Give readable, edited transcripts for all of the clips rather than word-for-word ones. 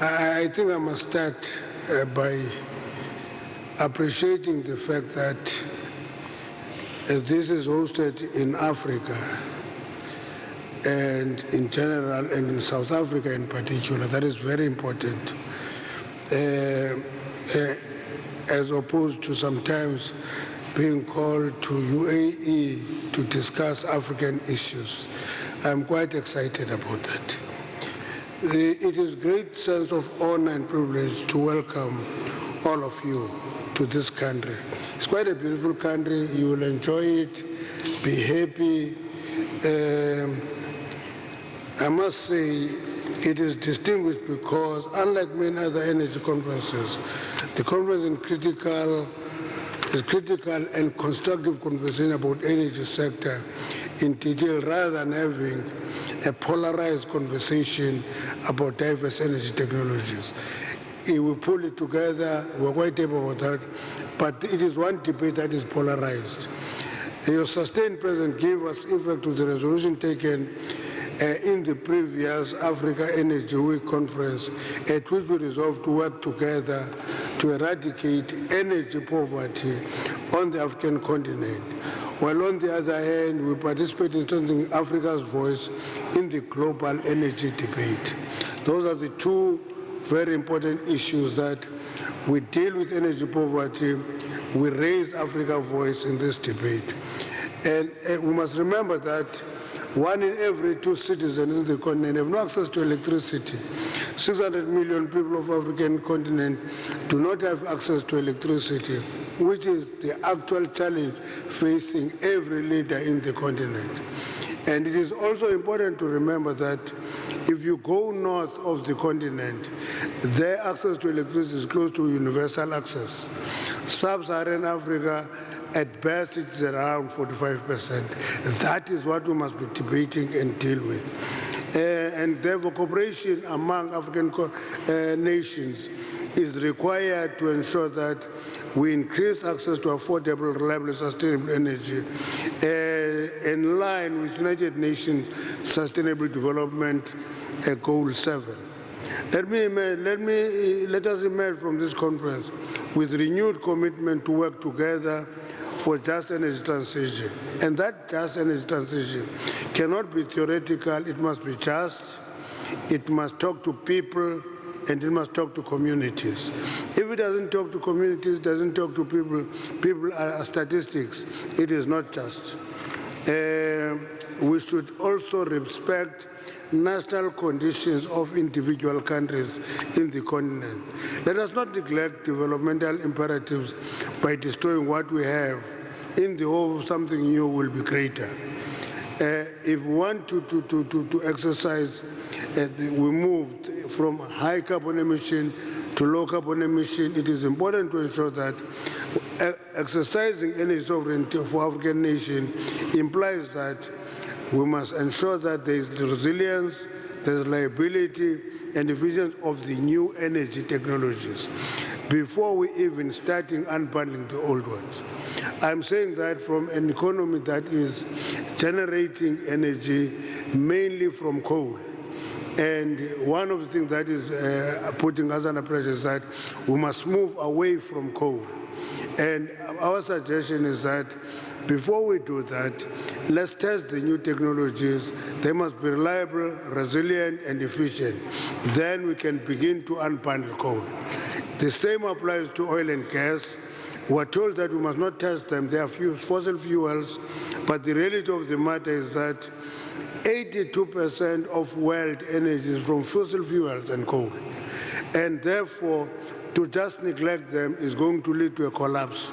I think I must start by appreciating the fact that this is hosted in Africa and in general and in South Africa in particular. That is very important. As opposed to sometimes being called to UAE to discuss African issues. I'm quite excited about that. It is a great sense of honor and privilege to welcome all of you to this country. It's quite a beautiful country. You will enjoy it, be happy. I must say it is distinguished because, unlike many other energy conferences, the conference is critical and constructive conversation about energy sector in detail rather than having a polarized conversation about diverse energy technologies. If we pull it together, we're quite able about that, but it is one debate that is polarized. Your sustained presence gave us effect to the resolution taken in the previous Africa Energy Week conference, at which we resolved to work together to eradicate energy poverty on the African continent, while on the other hand, we participate in strengthening Africa's voice in the global energy debate. Those are the two very important issues that we deal with energy poverty, we raise Africa's voice in this debate. And we must remember that 1 in every 2 citizens in the continent have no access to electricity. 600 million people of the African continent do not have access to electricity, which is the actual challenge facing every leader in the continent. And it is also important to remember that if you go north of the continent, their access to electricity is close to universal access. Sub-Saharan Africa, at best, it's around 45%. That is what we must be debating and deal with. And therefore, cooperation among African nations is required to ensure that we increase access to affordable, reliable, sustainable energy in line with United Nations Sustainable Development Goal 7. Let us emerge from this conference with renewed commitment to work together for just energy transition. And that just energy transition cannot be theoretical, it must be just, it must talk to people, and it must talk to communities. If it doesn't talk to communities, doesn't talk to people, people are statistics, it is not just. We should also respect national conditions of individual countries in the continent. Let us not neglect developmental imperatives by destroying what we have in the hope of something new will be greater. If we want to exercise, we moved from high carbon emission to low carbon emission, it is important to ensure that exercising energy sovereignty for African nation implies that we must ensure that there is resilience, there is reliability, and efficiency of the new energy technologies before we even starting unbundling the old ones. I'm saying that from an economy that is generating energy mainly from coal. And one of the things that is putting us under pressure is that we must move away from coal. And our suggestion is that before we do that, let's test the new technologies. They must be reliable, resilient, and efficient. Then we can begin to unbundle coal. The same applies to oil and gas. We're told that we must not test them. They are fossil fuels, but the reality of the matter is that 82% of world energy is from fossil fuels and coal. And therefore, to just neglect them is going to lead to a collapse.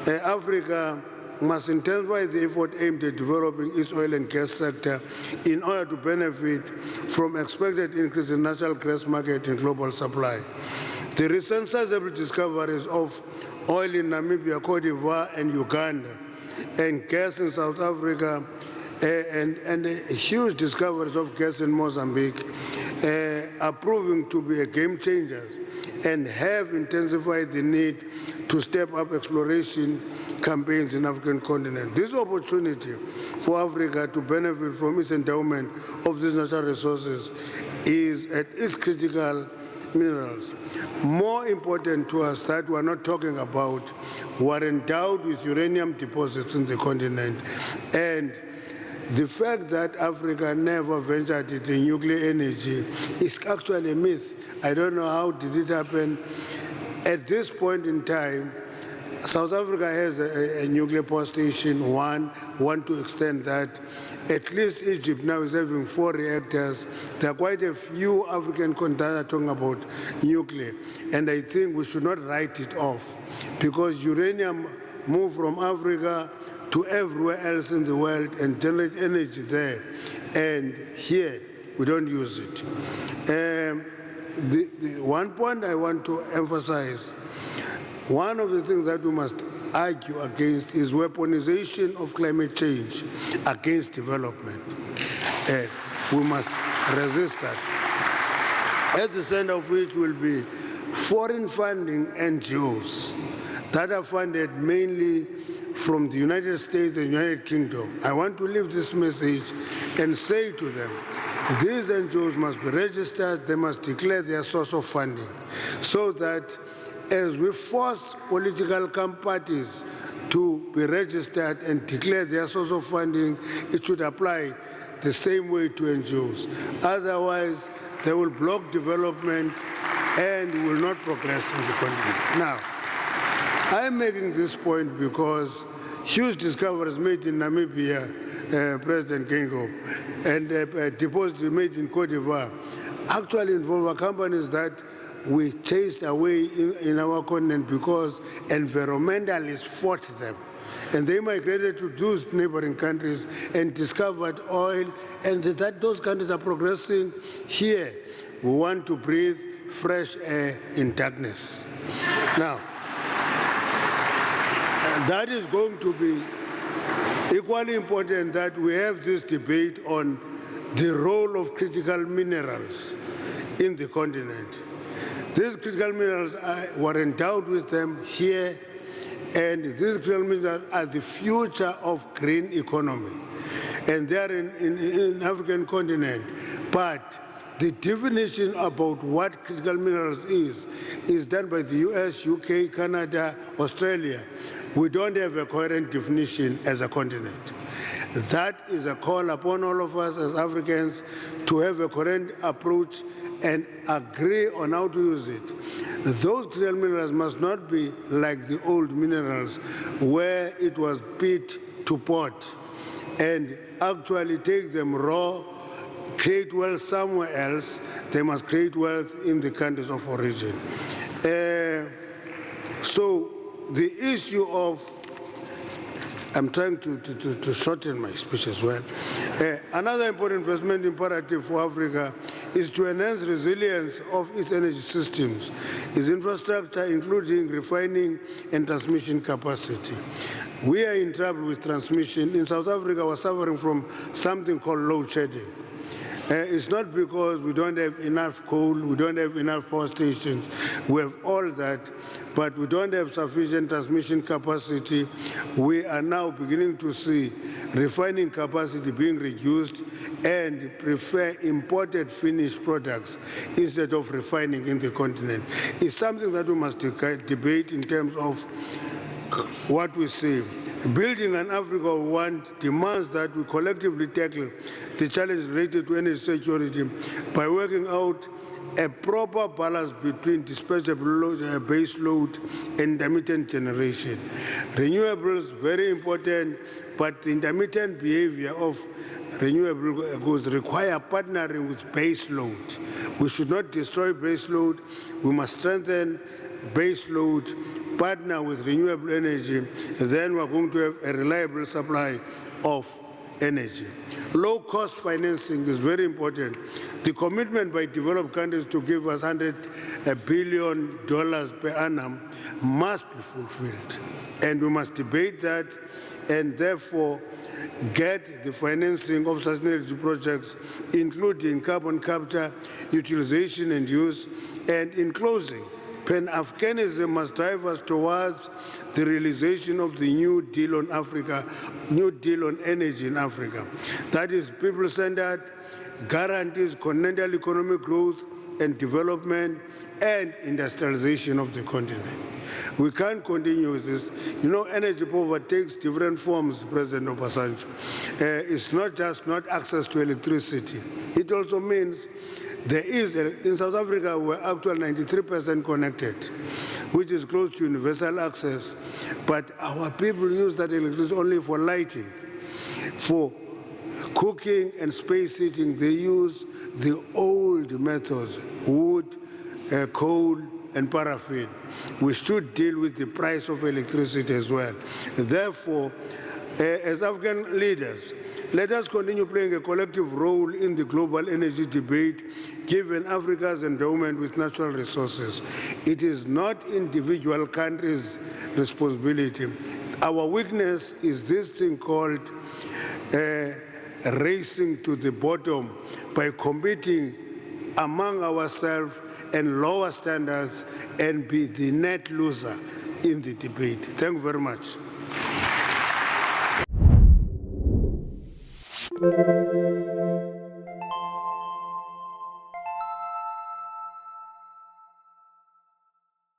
Africa must intensify the effort aimed at developing its oil and gas sector in order to benefit from expected increase in natural gas market and global supply. The recent sizable discoveries of oil in Namibia, Cote d'Ivoire, and Uganda, and gas in South Africa, and huge discoveries of gas in Mozambique are proving to be a game changers and have intensified the need to step up exploration campaigns in the African continent. This opportunity for Africa to benefit from its endowment of these natural resources is critical minerals. More important to us that we're not talking about, we're endowed with uranium deposits in the continent, and the fact that Africa never ventured into nuclear energy is actually a myth. I don't know how did it happen. At this point in time, South Africa has a nuclear power station, want to extend that. At least Egypt now is having 4 reactors. There are quite a few African countries that are talking about nuclear. And I think we should not write it off, because uranium moved from Africa to everywhere else in the world and generate energy there. And here, we don't use it. The one point I want to emphasize, one of the things that we must argue against is weaponization of climate change against development. We must resist that. At the center of which will be foreign funding NGOs that are funded mainly from the United States and United Kingdom. I want to leave this message and say to them, these NGOs must be registered, they must declare their source of funding, so that as we force political parties to be registered and declare their source of funding, it should apply the same way to NGOs. Otherwise, they will block development and will not progress in the country. Now, I'm making this point because huge discoveries made in Namibia, President Gengo, and deposits made in Cote d'Ivoire actually involve companies that we chased away in our continent because environmentalists fought them. And they migrated to those neighboring countries and discovered oil, and that those countries are progressing. Here, we want to breathe fresh air in darkness. Now, that is going to be equally important that we have this debate on the role of critical minerals in the continent. These critical minerals were endowed with them here, and these critical minerals are the future of green economy. And they are in African continent. But the definition about what critical minerals is done by the US, UK, Canada, Australia. We don't have a coherent definition as a continent. That is a call upon all of us as Africans to have a coherent approach and agree on how to use it. Those critical minerals must not be like the old minerals where it was pit to pot and actually take them raw, create wealth somewhere else. They must create wealth in the countries of origin. So the issue of, I'm trying to shorten my speech as well. Another important investment imperative for Africa is to enhance resilience of its energy systems, its infrastructure, including refining and transmission capacity. We are in trouble with transmission. In South Africa, we're suffering from something called load shedding. It's not because we don't have enough coal, we don't have enough power stations, we have all that, but we don't have sufficient transmission capacity. We are now beginning to see refining capacity being reduced and prefer imported finished products instead of refining in the continent. It's something that we must debate in terms of what we say. Building an Africa we want demands that we collectively tackle the challenge related to energy security by working out a proper balance between dispatchable base load and intermittent generation. Renewables, very important, but the intermittent behavior of renewable goods require partnering with base load. We should not destroy base load. We must strengthen base load, partner with renewable energy, then we're going to have a reliable supply of energy. Low-cost financing is very important. The commitment by developed countries to give us $100 billion per annum must be fulfilled. And we must debate that and therefore get the financing of sustainability projects, including carbon capture, utilization and use. And in closing, Pan-Africanism must drive us towards the realization of the New Deal on Africa, New Deal on energy in Africa. That is people-centered, guarantees continental economic growth, and development and industrialization of the continent. We can't continue with this. You know, energy poverty takes different forms, President Obasanjo. It's not just not access to electricity. It also means there is, in South Africa, we're actually 93% connected, which is close to universal access, but our people use that electricity only for lighting. For cooking and space heating, they use the old methods, wood, coal, and paraffin. We should deal with the price of electricity as well. Therefore, as African leaders, let us continue playing a collective role in the global energy debate, given Africa's endowment with natural resources. It is not individual countries' responsibility. Our weakness is this thing called racing to the bottom by competing among ourselves and lower standards and be the net loser in the debate. Thank you very much.